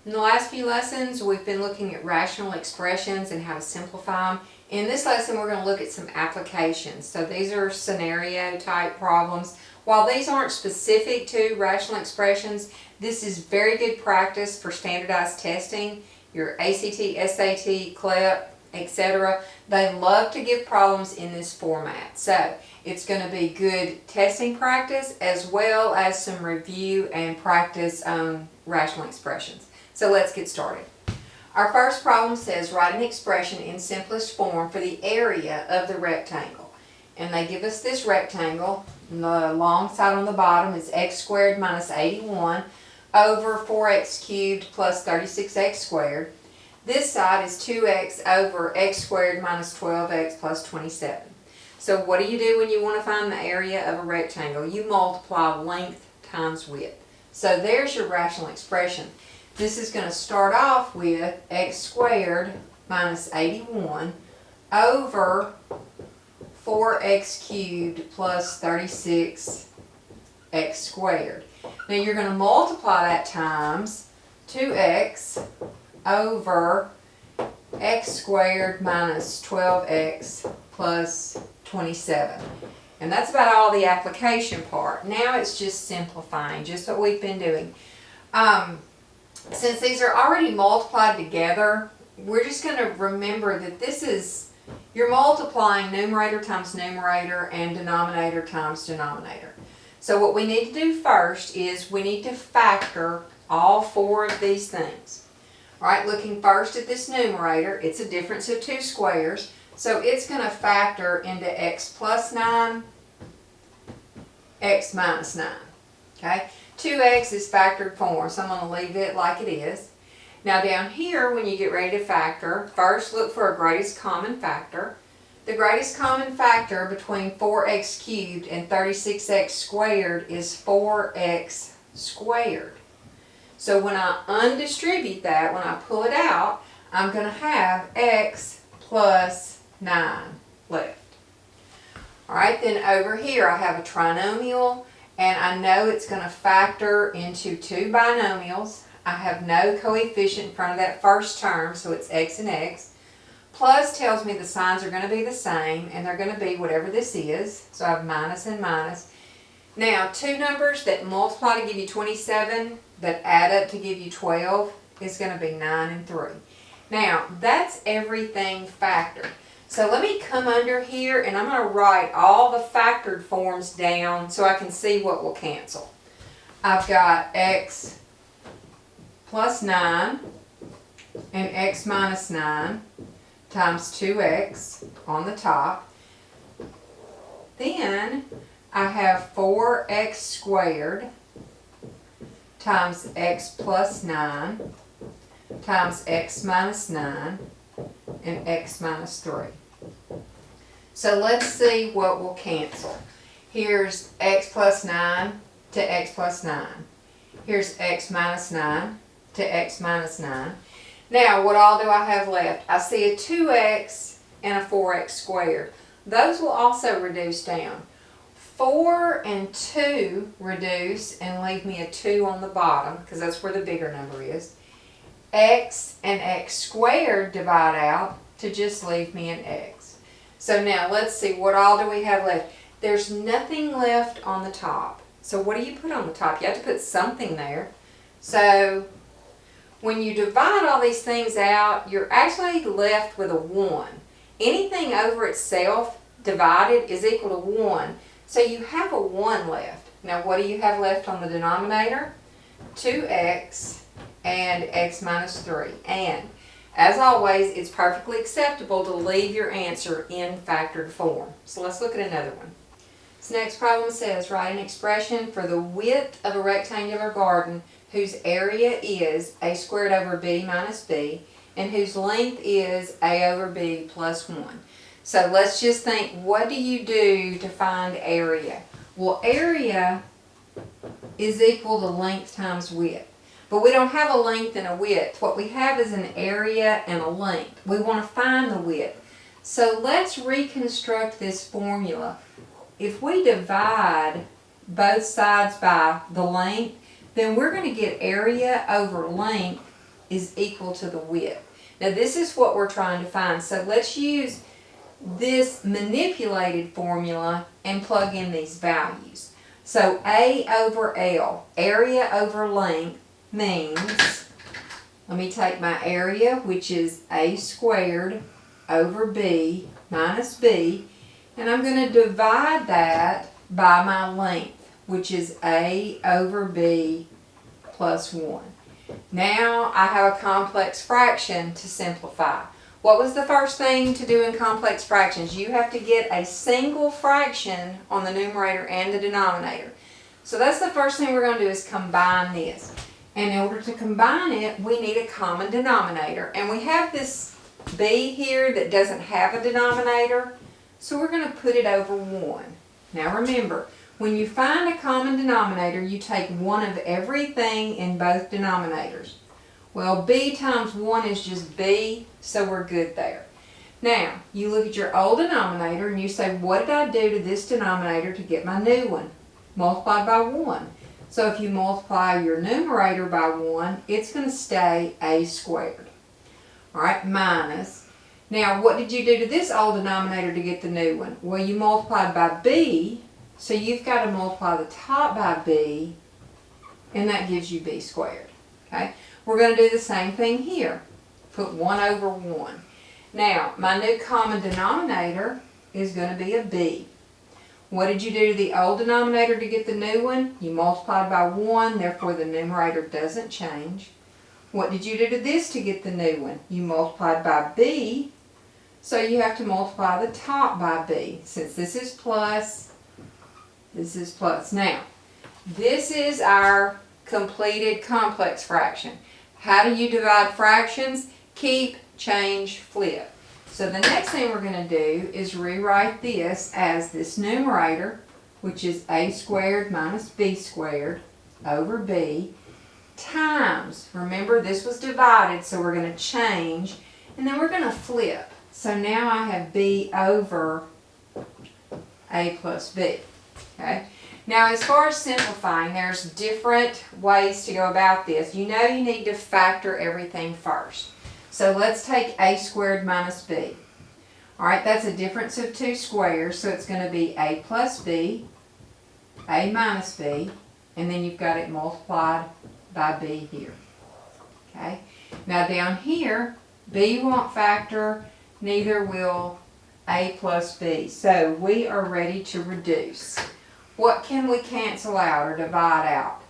In the last few lessons, we've been looking at rational expressions and how to simplify them. In this lesson, we're going to look at some applications. So these are scenario type problems. While these aren't specific to rational expressions, this is very good practice for standardized testing, your ACT, SAT, CLEP, etc. They love to give problems in this format. So it's going to be good testing practice as well as some review and practice on rational expressions. So let's get started. Our first problem says write an expression in simplest form for the area of the rectangle. And they give us this rectangle. And the long side on the bottom is x squared minus 81 over 4x cubed plus 36x squared. This side is 2x over x squared minus 12x plus 27. So what do you do when you want to find the area of a rectangle? You multiply length times width. So there's your rational expression. This is going to start off with x squared minus 81 over 4x cubed plus 36x squared. Now you're going to multiply that times 2x over x squared minus 12x plus 27. And that's about all the application part. Now it's just simplifying, just what we've been doing. Since these are already multiplied together, we're just going to remember that this is, you're multiplying numerator times numerator and denominator times denominator. So what we need to do first is we need to factor all four of these things. All right, looking first at this numerator, it's a difference of two squares. So it's going to factor into x plus 9, x minus 9. Okay, 2x is factored form, so I'm going to leave it like it is. Now down here, when you get ready to factor, first look for a greatest common factor. The greatest common factor between 4x cubed and 36x squared is 4x squared. So when I undistribute that, when I pull it out, I'm going to have x plus 9 left. Alright, then over here I have a trinomial, and I know it's going to factor into two binomials. I have no coefficient in front of that first term, so it's x and x. Plus tells me the signs are going to be the same, and they're going to be whatever this is. So I have minus and minus. Now, two numbers that multiply to give you 27, that add up to give you 12, is going to be 9 and 3. Now, that's everything factored. So let me come under here, and I'm going to write all the factored forms down so I can see what will cancel. I've got x plus 9 and x minus 9 times 2x on the top. Then I have 4x squared times x plus 9 times x minus 9 and x minus 3. So let's see what will cancel. Here's x plus 9 to x plus 9. Here's x minus 9 to x minus 9. Now, what all do I have left? I see a 2x and a 4x squared. Those will also reduce down. 4 and 2 reduce and leave me a 2 on the bottom, because that's where the bigger number is. X and x squared divide out to just leave me an x. So now let's see, what all do we have left? There's nothing left on the top. So what do you put on the top? You have to put something there. So when you divide all these things out, you're actually left with a 1. Anything over itself divided is equal to 1. So you have a 1 left. Now what do you have left on the denominator? 2x and x minus 3. And as always, it's perfectly acceptable to leave your answer in factored form. So let's look at another one. This next problem says write an expression for the width of a rectangular garden whose area is a squared over b minus b and whose length is a over b plus 1. So let's just think, what do you do to find area? Well, area is equal to length times width. But we don't have a length and a width. What we have is an area and a length. We want to find the width. So let's reconstruct this formula. If we divide both sides by the length, then we're going to get area over length is equal to the width. Now this is what we're trying to find. So let's use this manipulated formula and plug in these values. So A over L, area over length, means, let me take my area, which is A squared over B minus B, and I'm going to divide that by my length, which is A over B plus 1. Now I have a complex fraction to simplify. What was the first thing to do in complex fractions? You have to get a single fraction on the numerator and the denominator. So that's the first thing we're going to do, is combine this. And in order to combine it, we need a common denominator. And we have this b here that doesn't have a denominator, so we're going to put it over 1. Now remember, when you find a common denominator, you take one of everything in both denominators. Well, b times 1 is just b, so we're good there. Now, you look at your old denominator and you say, what did I do to this denominator to get my new one? Multiplied by 1. So if you multiply your numerator by 1, it's going to stay a squared. Alright, minus. Now, what did you do to this old denominator to get the new one? Well, you multiplied by b, so you've got to multiply the top by b, and that gives you b squared. Okay? We're going to do the same thing here. Put 1 over 1. Now, my new common denominator is going to be a b. What did you do to the old denominator to get the new one? You multiplied by 1, therefore the numerator doesn't change. What did you do to this to get the new one? You multiplied by b, so you have to multiply the top by b. Since this is plus, this is plus. Now, this is our completed complex fraction. How do you divide fractions? Keep, change, flip. So the next thing we're going to do is rewrite this as this numerator, which is a squared minus b squared over b, times, remember this was divided, so we're going to change, and then we're going to flip. So now I have b over a plus b. Okay? Now as far as simplifying, there's different ways to go about this. You know you need to factor everything first. So let's take a squared minus b. Alright, that's a difference of 2 squares, so it's going to be a plus b, a minus b, and then you've got it multiplied by b here. Okay? Now down here, b won't factor, neither will a plus b. So we are ready to reduce. What can we cancel out or divide out?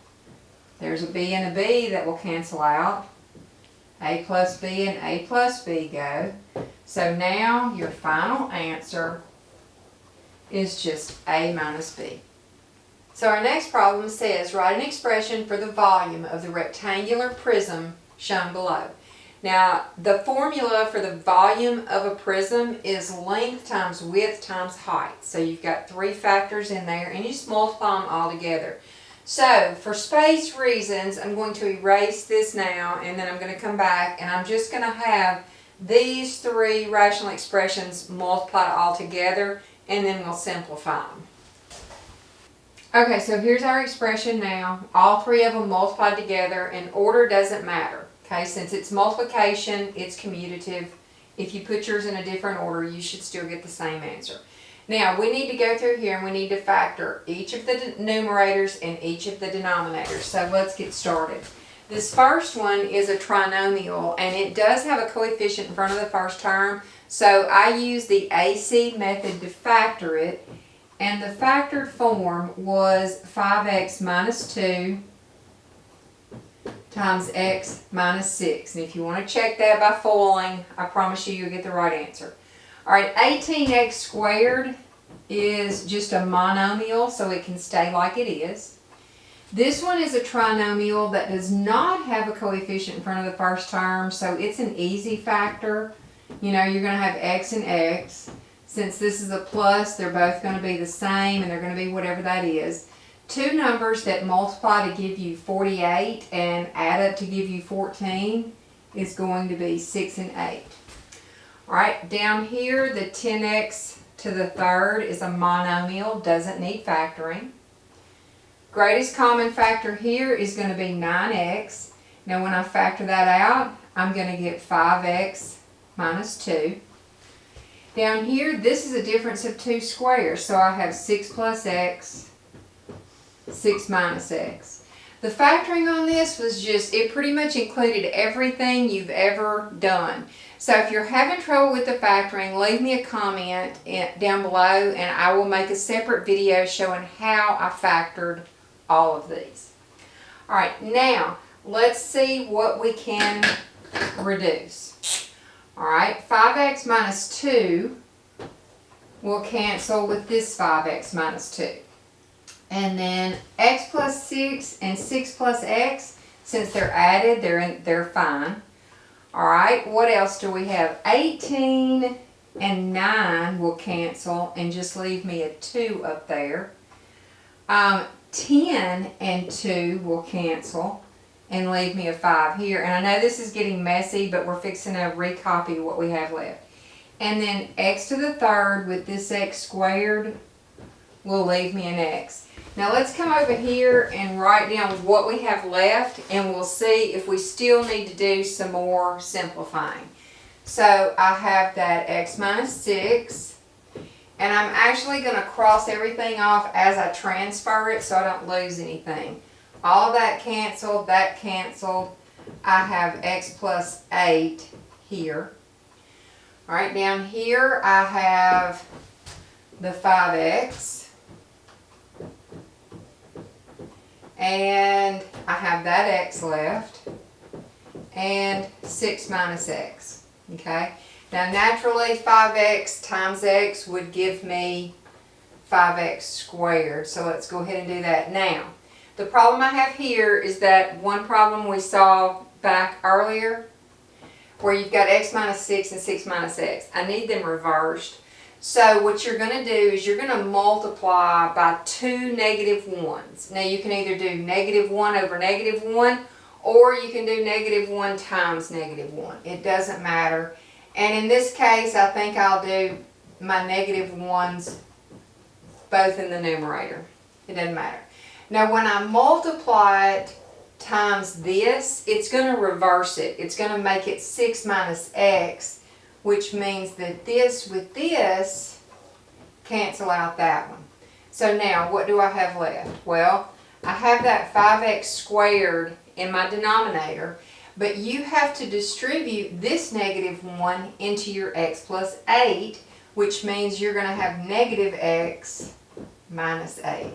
There's a b and a b that will cancel out. A plus b and a plus b go. So now your final answer is just a minus b. So our next problem says, write an expression for the volume of the rectangular prism shown below. Now, the formula for the volume of a prism is length times width times height. So you've got 3 factors in there, and you just multiply them all together. So, for space reasons, I'm going to erase this now, and then I'm going to come back, and I'm just going to have these 3 rational expressions multiplied all together, and then we'll simplify them. Okay, so here's our expression now. All 3 of them multiplied together, and order doesn't matter. Okay, since it's multiplication, it's commutative. If you put yours in a different order, you should still get the same answer. Now, we need to go through here and we need to factor each of the numerators and each of the denominators. So let's get started. This first one is a trinomial, and it does have a coefficient in front of the first term. So I use the AC method to factor it, and the factored form was 5x minus 2 times x minus 6. And if you want to check that by foiling, I promise you'll get the right answer. Alright, 18x squared is just a monomial, so it can stay like it is. This one is a trinomial that does not have a coefficient in front of the first term, so it's an easy factor. You know, you're going to have x and x. Since this is a plus, they're both going to be the same, and they're going to be whatever that is. 2 numbers that multiply to give you 48 and add up to give you 14 is going to be 6 and 8. Alright, down here the 10x to the third is a monomial, doesn't need factoring. Greatest common factor here is going to be 9x. Now when I factor that out, I'm going to get 5x minus 2. Down here, this is a difference of 2 squares, so I have 6 plus x, 6 minus x. The factoring on this was just, it pretty much included everything you've ever done. So if you're having trouble with the factoring, leave me a comment down below and I will make a separate video showing how I factored all of these. Alright, now let's see what we can reduce. Alright, 5x minus 2 will cancel with this 5x minus 2. And then x plus 6 and 6 plus x, since they're added, they're fine. Alright, what else do we have? 18 and 9 will cancel and just leave me a 2 up there. 10 and 2 will cancel and leave me a 5 here. And I know this is getting messy, but we're fixing to recopy what we have left. And then x to the third with this x squared will leave me an x. Now let's come over here and write down what we have left, and we'll see if we still need to do some more simplifying. So I have that x minus 6, and I'm actually going to cross everything off as I transfer it so I don't lose anything. All of that canceled, that canceled. I have x plus 8 here. Alright, down here I have the 5x. And I have that x left. And 6 minus x. Okay? Now naturally 5x times x would give me 5x squared. So let's go ahead and do that now. The problem I have here is that one problem we saw back earlier where you've got x minus 6 and 6 minus x. I need them reversed. So what you're going to do is you're going to multiply by 2 negative 1s. Now you can either do negative 1 over negative 1 or you can do negative 1 times negative 1. It doesn't matter. And in this case I think I'll do my negative 1s both in the numerator. It doesn't matter. Now when I multiply it times this, it's going to reverse it. It's going to make it 6 minus x, which means that this with this cancel out that one. So now what do I have left? Well, I have that 5x squared in my denominator, but you have to distribute this negative 1 into your x plus 8, which means you're going to have negative x minus 8.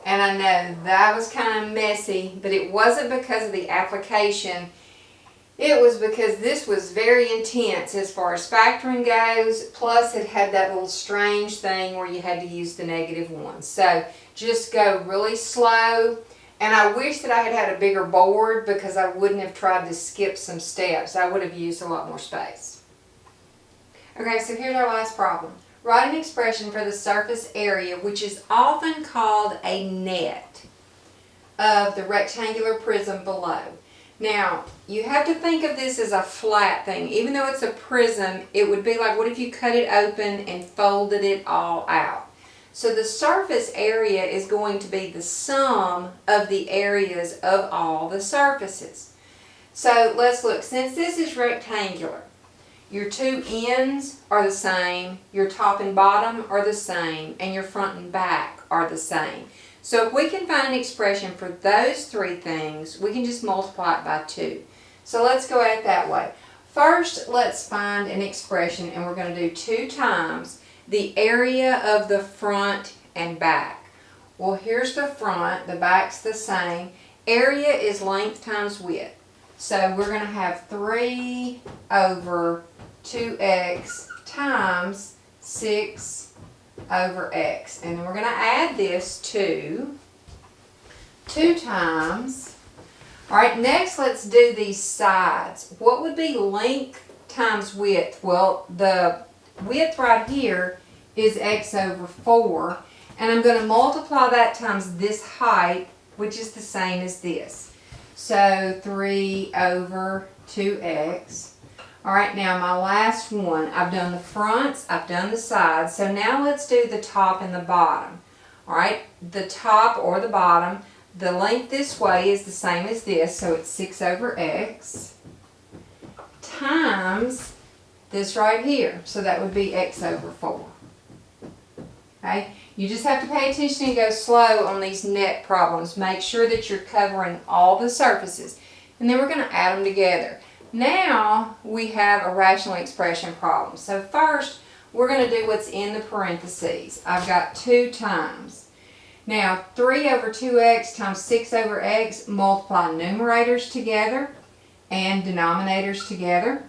And I know that was kind of messy, but it wasn't because of the application. It was because this was very intense as far as factoring goes, plus it had that little strange thing where you had to use the negative 1. So just go really slow. And I wish that I had had a bigger board because I wouldn't have tried to skip some steps. I would have used a lot more space. Okay, so here's our last problem. Write an expression for the surface area, which is often called a net, of the rectangular prism below. Now, you have to think of this as a flat thing. Even though it's a prism, it would be like, what if you cut it open and folded it all out? So the surface area is going to be the sum of the areas of all the surfaces. So let's look. Since this is rectangular, your two ends are the same, your top and bottom are the same, and your front and back are the same. So if we can find an expression for those three things, we can just multiply it by 2. So let's go at it that way. First, let's find an expression, and we're going to do 2 times the area of the front and back. Well, here's the front, the back's the same. Area is length times width. So we're going to have 3 over 2x times 6 over x. And then we're going to add this to 2 times. Alright, next let's do these sides. What would be length times width? Well, the width right here is x over 4. And I'm going to multiply that times this height, which is the same as this. So 3 over 2x. Alright, now my last one. I've done the fronts, I've done the sides. So now let's do the top and the bottom. Alright, the top or the bottom. the length this way is the same as this, so it's 6 over x, times this right here, so that would be x over 4. Okay? You just have to pay attention and go slow on these net problems. Make sure that you're covering all the surfaces. And then we're going to add them together. Now we have a rational expression problem. So first, we're going to do what's in the parentheses. I've got 2 times. Now, 3 over 2x times 6 over x, multiply numerators together and denominators together.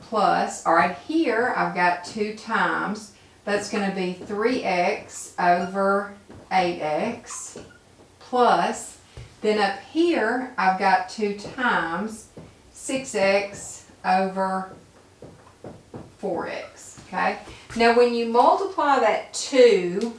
Plus, all right, here I've got 2 times. That's going to be 3x over 8x. Plus, then up here I've got 2 times 6x over 4x. Okay? Now when you multiply that 2,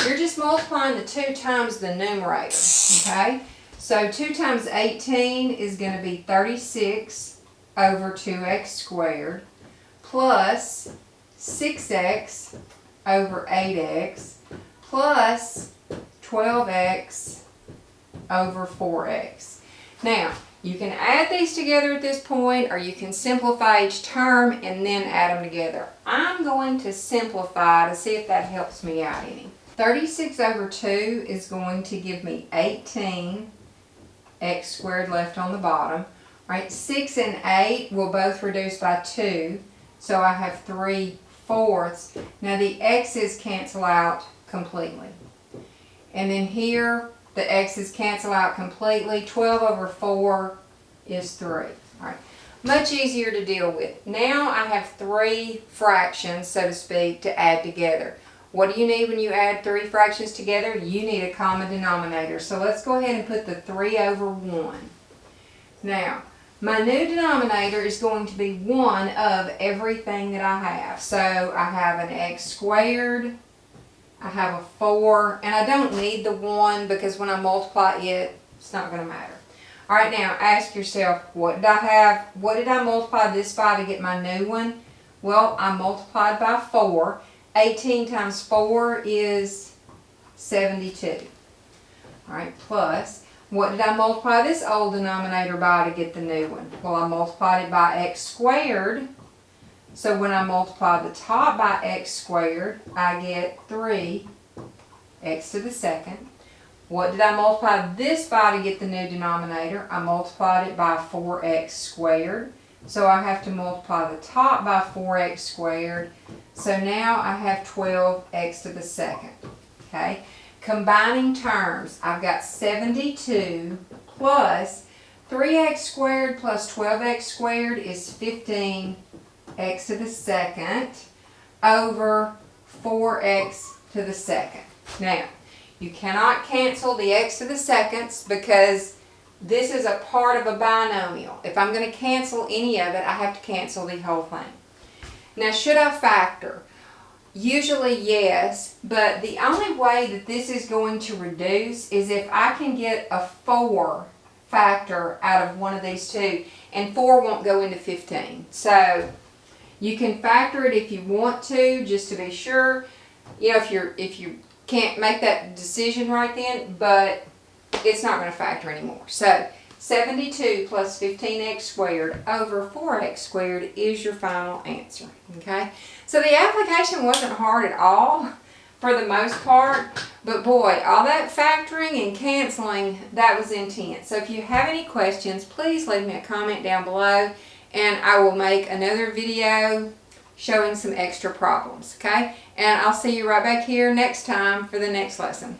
you're just multiplying the 2 times the numerator. Okay? So 2 times 18 is going to be 36 over 2x squared plus 6x over 8x plus 12x over 4x. Now, you can add these together at this point, or you can simplify each term and then add them together. I'm going to simplify to see if that helps me out any. 36 over 2 is going to give me 18 x squared left on the bottom. All right, 6 and 8 will both reduce by 2, so I have 3/4. Now the x's cancel out completely. And then here, the x's cancel out completely. 12 over 4 is 3. All right, much easier to deal with. Now I have 3 fractions, so to speak, to add together. What do you need when you add 3 fractions together? You need a common denominator. So let's go ahead and put the 3 over 1. Now, my new denominator is going to be 1 of everything that I have. So I have an x squared, I have a 4, and I don't need the 1 because when I multiply it, it's not going to matter. All right, now ask yourself, what did I have? What did I multiply this by to get my new one? Well, I multiplied by 4. 18 times 4 is 72. All right, plus, what did I multiply this old denominator by to get the new one? Well, I multiplied it by x squared. So when I multiply the top by x squared, I get 3x to the second. What did I multiply this by to get the new denominator? I multiplied it by 4x squared. So I have to multiply the top by 4x squared. So now I have 12x to the second. Okay? Combining terms, I've got 72 plus 3x squared plus 12x squared is 15x to the second over 4x to the second. Now, you cannot cancel the x to the seconds because this is a part of a binomial. If I'm going to cancel any of it, I have to cancel the whole thing. Now, should I factor? Usually yes, but the only way that this is going to reduce is if I can get a 4 factor out of one of these two, and 4 won't go into 15. So you can factor it if you want to, just to be sure. You know, if you can't make that decision right then, but it's not going to factor anymore. So 72 plus 15x squared over 4x squared is your final answer. Okay? So the application wasn't hard at all for the most part, but boy, all that factoring and canceling, that was intense. So if you have any questions, please leave me a comment down below, and I will make another video showing some extra problems. Okay? And I'll see you right back here next time for the next lesson.